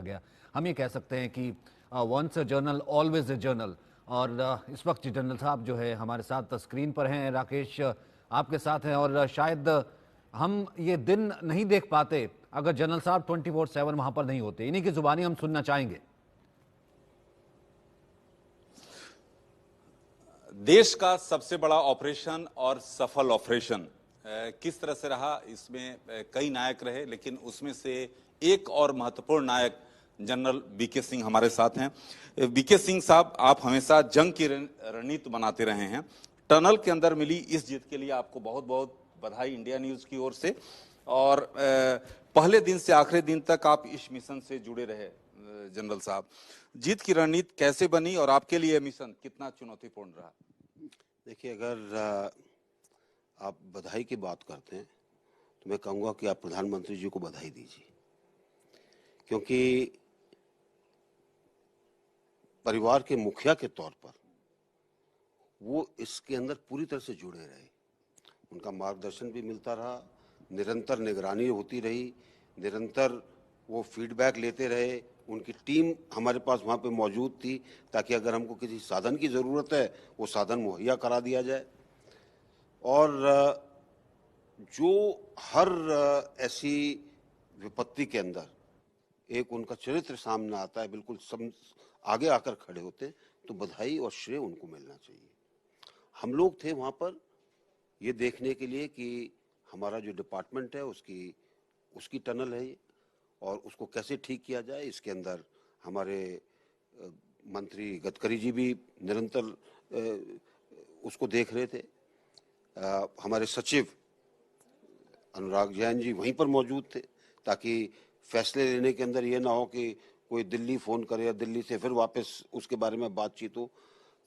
गया। हम ये कह सकते हैं कि once a journal always a journal. और इस वक्त जनरल साहब जो है हमारे साथ स्क्रीन पर हैं, राकेश आपके साथ हैं, और शायद हम ये दिन नहीं देख पाते अगर जनरल साहब 24/7 वहां पर नहीं होते। इन्हीं की जुबानी हम सुनना चाहेंगे। देश का सबसे बड़ा ऑपरेशन और सफल ऑपरेशन किस तरह से रहा, इसमें कई नायक रहे, लेकिन उसमें से एक और महत्वपूर्ण नायक जनरल बीके सिंह हमारे साथ हैं। बीके सिंह साहब, आप हमेशा जंग की रणनीति बनाते रहे हैं। टनल के अंदर मिली इस जीत के लिए आपको बहुत बहुत बधाई इंडिया न्यूज की ओर से। और पहले दिन से आखिरी दिन तक आप इस मिशन से जुड़े रहे। जनरल साहब, जीत की रणनीति कैसे बनी और आपके लिए मिशन कितना चुनौतीपूर्ण रहा? देखिए, अगर आप बधाई की बात करते हैं तो मैं कहूँगा कि आप प्रधानमंत्री जी को बधाई दीजिए, क्योंकि परिवार के मुखिया के तौर पर वो इसके अंदर पूरी तरह से जुड़े रहे। उनका मार्गदर्शन भी मिलता रहा, निरंतर निगरानी होती रही, निरंतर वो फीडबैक लेते रहे। उनकी टीम हमारे पास वहाँ पे मौजूद थी ताकि अगर हमको किसी साधन की ज़रूरत है वो साधन मुहैया करा दिया जाए। और जो हर ऐसी विपत्ति के अंदर एक उनका चरित्र सामने आता है, बिल्कुल सब आगे आकर खड़े होते हैं, तो बधाई और श्रेय उनको मिलना चाहिए। हम लोग थे वहाँ पर ये देखने के लिए कि हमारा जो डिपार्टमेंट है उसकी टनल है ये, और उसको कैसे ठीक किया जाए। इसके अंदर हमारे मंत्री गडकरी जी भी निरंतर उसको देख रहे थे। हमारे सचिव अनुराग जैन जी वहीं पर मौजूद थे ताकि फैसले लेने के अंदर ये ना हो कि कोई दिल्ली फ़ोन करे या दिल्ली से फिर वापस उसके बारे में बातचीत हो,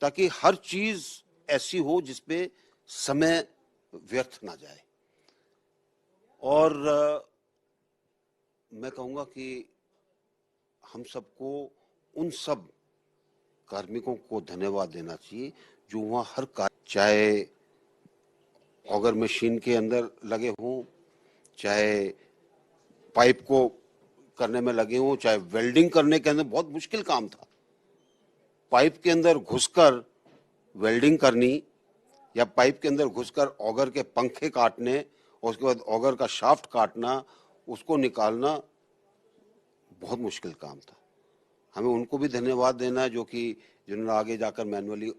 ताकि हर चीज़ ऐसी हो जिसपे समय व्यर्थ ना जाए। और मैं कहूँगा कि हम सबको उन सब कार्मिकों को धन्यवाद देना चाहिए जो वहाँ हर कार्य, चाहे ऑगर मशीन के अंदर लगे हों, चाहे पाइप को करने में लगे हों, चाहे वेल्डिंग करने के अंदर, बहुत मुश्किल काम था। पाइप के अंदर घुसकर वेल्डिंग करनी या पाइप के अंदर घुसकर ऑगर के पंखे काटने और उसके बाद ऑगर का शाफ्ट काटना, उसको निकालना बहुत मुश्किल काम था। हमें उनको भी धन्यवाद देना है जिन्होंने आगे जाकर मैनुअली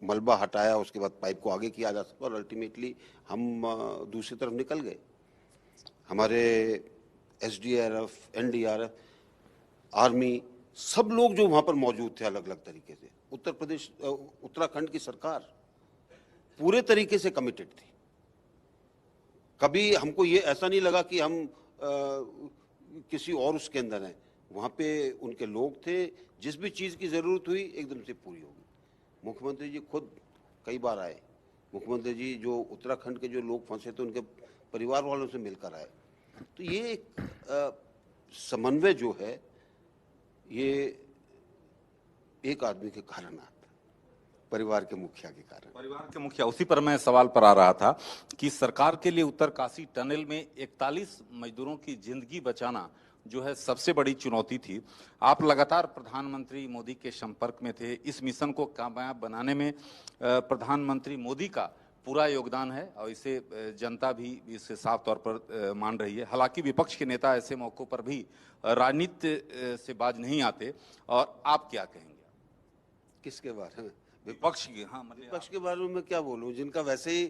मलबा हटाया, उसके बाद पाइप को आगे किया जा सका और अल्टीमेटली हम दूसरी तरफ निकल गए। हमारे SDRF, NDRF, आर्मी, सब लोग जो वहाँ पर मौजूद थे अलग अलग तरीके से। उत्तराखंड की सरकार पूरे तरीके से कमिटेड थी। कभी हमको ये ऐसा नहीं लगा कि हम किसी और उसके अंदर हैं। वहाँ पे उनके लोग थे, जिस भी चीज़ की ज़रूरत हुई एकदम से पूरी होगी। मुख्यमंत्री जी खुद कई बार आए। मुख्यमंत्री जी जो उत्तराखंड के जो लोग फंसे थे उनके परिवार वालों से मिलकर आए। तो ये एक समन्वय जो है ये एक आदमी के कारण आता, परिवार के मुखिया के कारण। परिवार के मुखिया, उसी पर मैं सवाल पर आ रहा था कि सरकार के लिए उत्तरकाशी टनल में 41 मजदूरों की जिंदगी बचाना जो है सबसे बड़ी चुनौती थी। आप लगातार प्रधानमंत्री मोदी के संपर्क में थे। इस मिशन को कामयाब बनाने में प्रधानमंत्री मोदी का पूरा योगदान है और इसे जनता भी इसे साफ तौर पर मान रही है। हालांकि विपक्ष के नेता ऐसे मौकों पर भी राजनीति से बाज नहीं आते। और आप क्या कहेंगे? किसके बारे में? विपक्ष की। हाँ, विपक्ष के बारे में मैं क्या बोलूं, जिनका वैसे ही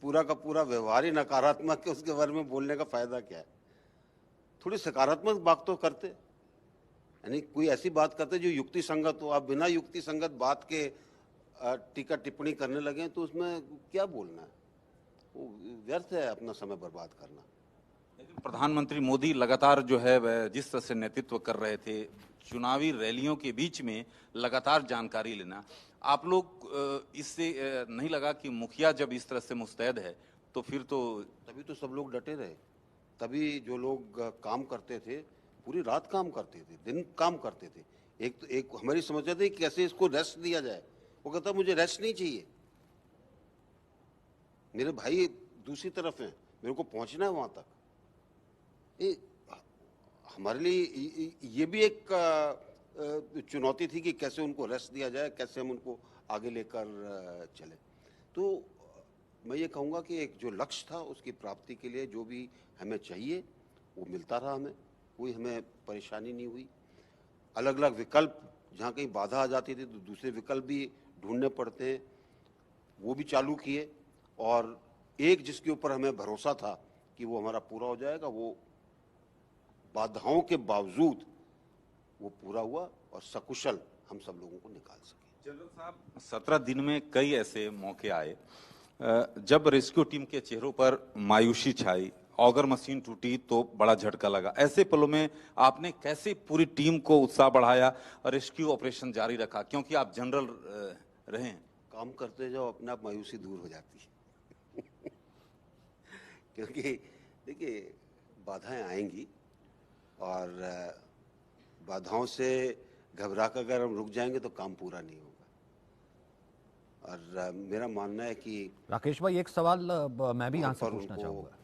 पूरा का पूरा व्यवहार ही नकारात्मक है, उसके बारे में बोलने का फायदा क्या है? थोड़ी सकारात्मक बात तो करते, यानी कोई ऐसी बात करते जो युक्ति संगत हो। आप बिना युक्ति संगत बात के टीका टिप्पणी करने लगे तो उसमें क्या बोलना है? वो व्यर्थ है अपना समय बर्बाद करना। लेकिन प्रधानमंत्री मोदी लगातार जो है जिस तरह से नेतृत्व कर रहे थे, चुनावी रैलियों के बीच में लगातार जानकारी लेना, आप लोग इससे नहीं लगा कि मुखिया जब इस तरह से मुस्तैद है तो फिर तो तभी तो सब लोग डटे रहे। तभी जो लोग काम करते थे पूरी रात काम करते थे, दिन काम करते थे। एक हमारी समझ थी कि कैसे इसको रेस्ट दिया जाए। वो कहता मुझे रेस्ट नहीं चाहिए, मेरे भाई दूसरी तरफ हैं, मेरे को पहुंचना है वहां तक। हमारे लिए ये भी एक चुनौती थी कि कैसे उनको रेस्ट दिया जाए, कैसे हम उनको आगे लेकर चले। तो मैं ये कहूँगा कि एक जो लक्ष्य था उसकी प्राप्ति के लिए जो भी हमें चाहिए वो मिलता रहा, हमें कोई हमें परेशानी नहीं हुई। अलग अलग विकल्प, जहाँ कहीं बाधा आ जाती थी तो दूसरे विकल्प भी ढूंढने पड़ते हैं, वो भी चालू किए। और एक जिसके ऊपर हमें भरोसा था कि वो हमारा पूरा हो जाएगा, वो बाधाओं के बावजूद वो पूरा हुआ और सकुशल हम सब लोगों को निकाल सके। जनरल साहब, 17 दिन में कई ऐसे मौके आए जब रेस्क्यू टीम के चेहरों पर मायूसी छाई, ऑगर मशीन टूटी तो बड़ा झटका लगा। ऐसे पलों में आपने कैसे पूरी टीम को उत्साह बढ़ाया और रेस्क्यू ऑपरेशन जारी रखा, क्योंकि आप जनरल रहे हैं? काम करते जाओ, अपने आप मायूसी दूर हो जाती है क्योंकि देखिए, बाधाएं आएंगी और बाधाओं से घबरा कर अगर हम रुक जाएंगे तो काम पूरा नहीं होगा। और मेरा मानना है कि राकेश भाई, एक सवाल मैं भी यहाँ से पर पूछना उनको चाहूँगा।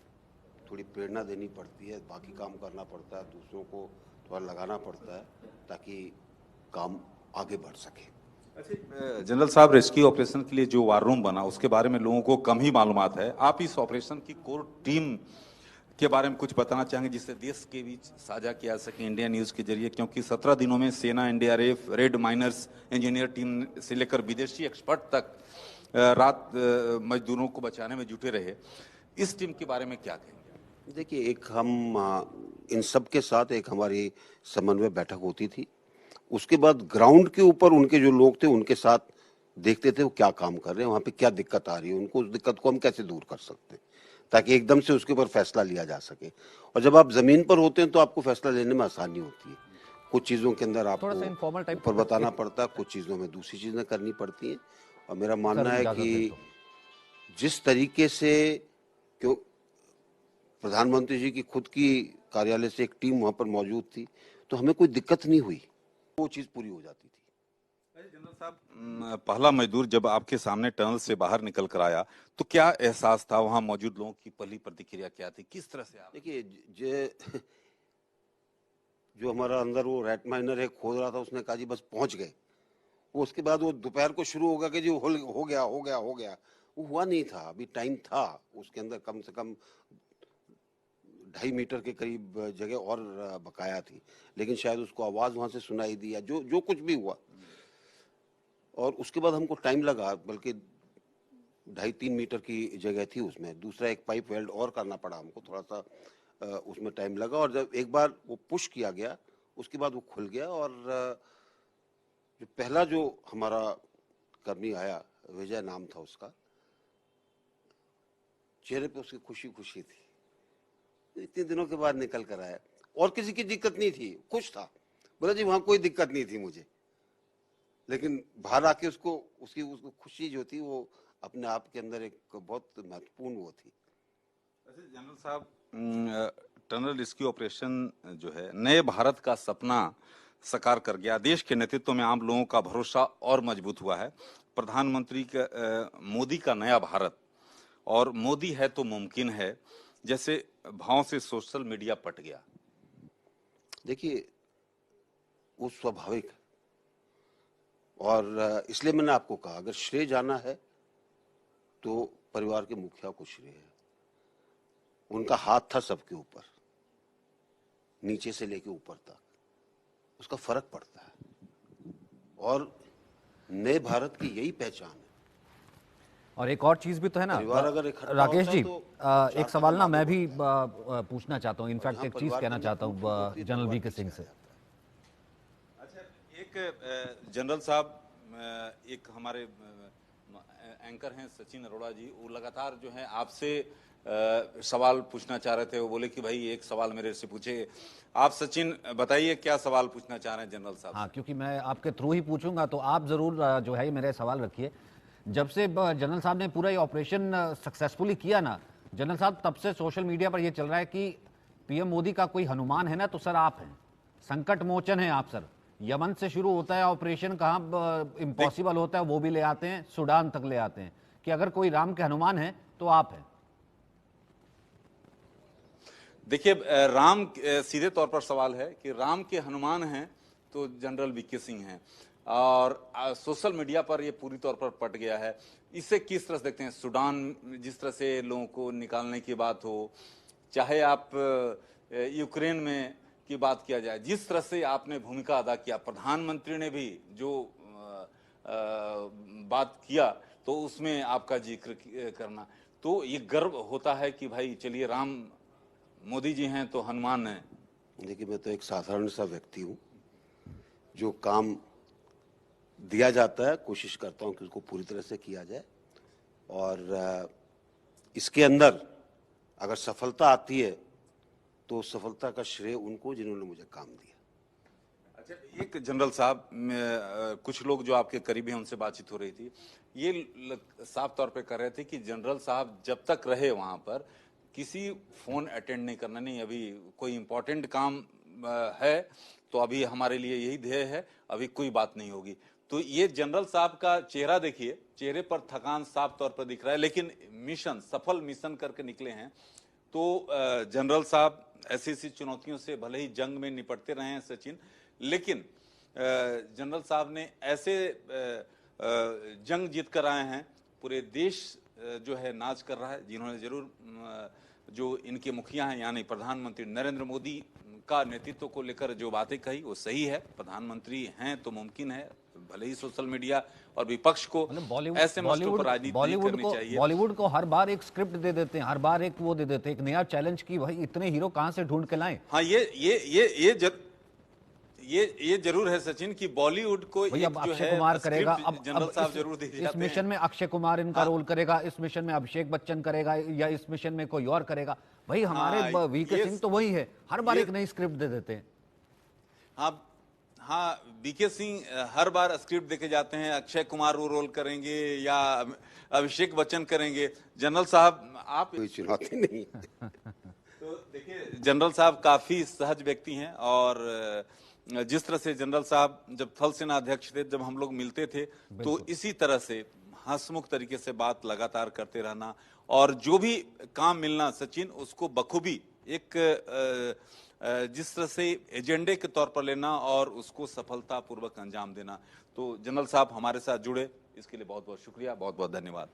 थोड़ी प्रेरणा देनी पड़ती है, बाकी काम करना पड़ता है, दूसरों को थोड़ा लगाना पड़ता है ताकि काम आगे बढ़ सके। अच्छा जनरल साहब, रेस्क्यू ऑपरेशन के लिए जो वार रूम बना उसके बारे में लोगों को कम ही मालूमात है। आप इस ऑपरेशन की कोर टीम के बारे में कुछ बताना चाहेंगे जिससे देश के बीच साझा किया सके इंडिया न्यूज के जरिए, क्योंकि 17 दिनों में सेना, NDRF, rat miners engineer team से लेकर विदेशी एक्सपर्ट तक रात मजदूरों को बचाने में जुटे रहे। इस टीम के बारे में क्या कहेंगे? देखिए, एक हम इन सब के साथ एक हमारी समन्वय बैठक होती थी। उसके बाद ग्राउंड के ऊपर उनके जो लोग थे उनके साथ देखते थे वो क्या काम कर रहे हैं, वहाँ पे क्या दिक्कत आ रही है, उनको उस दिक्कत को हम कैसे दूर कर सकते हैं ताकि एकदम से उसके ऊपर फैसला लिया जा सके। और जब आप जमीन पर होते हैं तो आपको फैसला लेने में आसानी होती है। कुछ चीज़ों के अंदर थोड़ा सा informal आपको type ऊपर का बताना पड़ता है, कुछ चीज़ों में दूसरी चीज़ें करनी पड़ती हैं। और मेरा मानना सर है इजाजत दें कि तो। जिस तरीके से क्यों प्रधानमंत्री जी की खुद की कार्यालय से एक टीम वहाँ पर मौजूद थी तो हमें कोई दिक्कत नहीं हुई, वो चीज़ पूरी हो जाती थी। जनरल साहब, पहला मजदूर जब आपके सामने टनल से बाहर निकल कर आया तो क्या एहसास था? वहां मौजूद लोगों की पहली प्रतिक्रिया क्या थी? किस तरह से आप? देखिए, जो हमारा अंदर वो रेट माइनर है खोद रहा था, उसने कहा जी बस पहुंच गए। वो उसके बाद वो दोपहर को शुरू होगा कि जी हो गया हो गया हो गया, वो हुआ नहीं था। अभी टाइम था, उसके अंदर कम से कम 2.5 मीटर के करीब जगह और बकाया थी, लेकिन शायद उसको आवाज़ वहाँ से सुनाई दी या जो कुछ भी हुआ। और उसके बाद हमको टाइम लगा, बल्कि 2.5-3 मीटर की जगह थी उसमें। दूसरा एक पाइप वेल्ड और करना पड़ा हमको, थोड़ा सा उसमें टाइम लगा। और जब एक बार वो पुश किया गया उसके बाद वो खुल गया। और जो पहला जो हमारा कर्मी आया, विजय नाम था उसका, चेहरे पे उसकी खुशी खुशी थी, इतने दिनों के बाद निकल कर आया। और किसी की दिक्कत नहीं थी, खुश था, बोला जी वहां कोई दिक्कत नहीं थी मुझे। लेकिन बाहर आके उसको खुशी जो थी वो अपने आप के अंदर एक बहुत महत्वपूर्ण वो थी। जनरल साहब, टनल रेस्क्यू ऑपरेशन जो है नए भारत का सपना साकार कर गया। देश के नेतृत्व में आम लोगों का भरोसा और मजबूत हुआ है। प्रधानमंत्री मोदी का नया भारत और मोदी है तो मुमकिन है जैसे भाव से सोशल मीडिया पट गया। देखिए, वो स्वाभाविक है और इसलिए मैंने आपको कहा अगर श्रेय जाना है तो परिवार के मुखिया को श्रेय है। उनका हाथ था सबके ऊपर, नीचे से लेके ऊपर तक, उसका फर्क पड़ता है। और नए भारत की यही पहचान है। और एक और चीज भी तो है ना परिवार अगर इकट्ठा राकेश होता जी, तो एक सवाल ना मैं भी पूछना चाहता हूँ, इनफैक्ट एक चीज कहना चाहता हूँ जनरल वी के सिंह से। अच्छा, एक जनरल साहब, एक हमारे एंकर हैं सचिन अरोड़ा जी, वो लगातार जो है आपसे सवाल पूछना चाह रहे थे। वो बोले कि भाई एक सवाल मेरे से पूछे। आप सचिन बताइए क्या सवाल पूछना चाह रहे हैं जनरल साहब? हाँ, क्योंकि मैं आपके थ्रू ही पूछूंगा तो आप जरूर जो है मेरे सवाल रखिए। जब से जनरल साहब ने पूरा ये ऑपरेशन सक्सेसफुली किया ना जनरल साहब, तब से सोशल मीडिया पर ये चल रहा है कि पीएम मोदी का कोई हनुमान है ना तो सर आप हैं, संकट मोचन है आप सर। यमन से शुरू होता है ऑपरेशन, कहाँ इम्पॉसिबल होता है वो भी ले आते हैं, सूडान तक ले आते हैं, कि अगर कोई राम के हनुमान है तो आप हैं। देखिए राम सीधे तौर पर सवाल है कि राम के हनुमान हैं तो जनरल वीके सिंह हैं, और सोशल मीडिया पर ये पूरी तौर पर पट गया है। इसे किस तरह से देखते हैं? सूडान जिस तरह से लोगों को निकालने की बात हो, चाहे आप यूक्रेन में की बात किया जाए, जिस तरह से आपने भूमिका अदा किया, प्रधानमंत्री ने भी जो बात किया तो उसमें आपका जिक्र करना, तो ये गर्व होता है कि भाई चलिए राम मोदी जी हैं तो हनुमान हैं। देखिए, मैं तो एक साधारण सा व्यक्ति हूँ, जो काम दिया जाता है कोशिश करता हूँ कि उसको पूरी तरह से किया जाए, और इसके अंदर अगर सफलता आती है तो सफलता का श्रेय उनको जिन्होंने मुझे काम दिया। अच्छा, एक जनरल साहब, कुछ लोग जो आपके करीबी हैं उनसे बातचीत हो रही थी, ये साफ तौर पे कर रहे थे कि जनरल साहब जब तक रहे वहां पर किसी फोन अटेंड नहीं करना, नहीं अभी कोई इंपॉर्टेंट काम है तो अभी हमारे लिए यही ध्येय है, अभी कोई बात नहीं होगी। तो ये जनरल साहब का चेहरा देखिए, चेहरे पर थकान साफ तौर पर दिख रहा है, लेकिन मिशन, सफल मिशन करके निकले हैं। तो जनरल साहब ऐसी ऐसी चुनौतियों से भले ही जंग में निपटते रहे हैं सचिन, लेकिन जनरल साहब ने ऐसे जंग जीत कर आए हैं, पूरे देश जो है नाच कर रहा है, जिन्होंने जरूर जो इनके मुखिया हैं यानी प्रधानमंत्री नरेंद्र मोदी का नेतृत्व को लेकर जो बातें कही वो सही है। प्रधानमंत्री हैं तो मुमकिन है, भले ही सोशल मीडिया और विपक्ष को ऐसे मसलों पर राजनीति नहीं करनी चाहिए। बॉलीवुड को हर बार एक स्क्रिप्ट दे देते हैं, हर बार एक वो दे देते हैं, एक नया चैलेंज की भाई इतने हीरो कहां से ढूंढ के लाएं। हाँ, ये जरूर है सचिन कि बॉलीवुड को एक अब जो अक्षय है कुमार करेगा, जनरल साहब जरूर दे इस मिशन में अक्षय कुमार इनका रोल करेगा, इस मिशन में अभिषेक बच्चन करेगा, या इस मिशन में कोई और करेगा। भाई हमारे वीके सिंह तो वही है, हर बार एक नई स्क्रिप्ट दे देते हैं। हाँ, वीके सिंह हर बार स्क्रिप्ट देके जाते हैं, अक्षय कुमार वो रोल करेंगे या अभिषेक बच्चन करेंगे। जनरल साहब आप कोई चुनौती नहीं। तो देखिए, जनरल साहब काफी सहज व्यक्ति हैं, और जिस तरह से जनरल साहब जब थल सेना अध्यक्ष थे, जब हम लोग मिलते थे तो इसी तरह से हंसमुख तरीके से बात लगातार करते रहना, और जो भी काम मिलना सचिन उसको बखूबी एक जिस तरह से एजेंडे के तौर पर लेना और उसको सफलतापूर्वक अंजाम देना। तो जनरल साहब हमारे साथ जुड़े, इसके लिए बहुत बहुत शुक्रिया, बहुत बहुत धन्यवाद।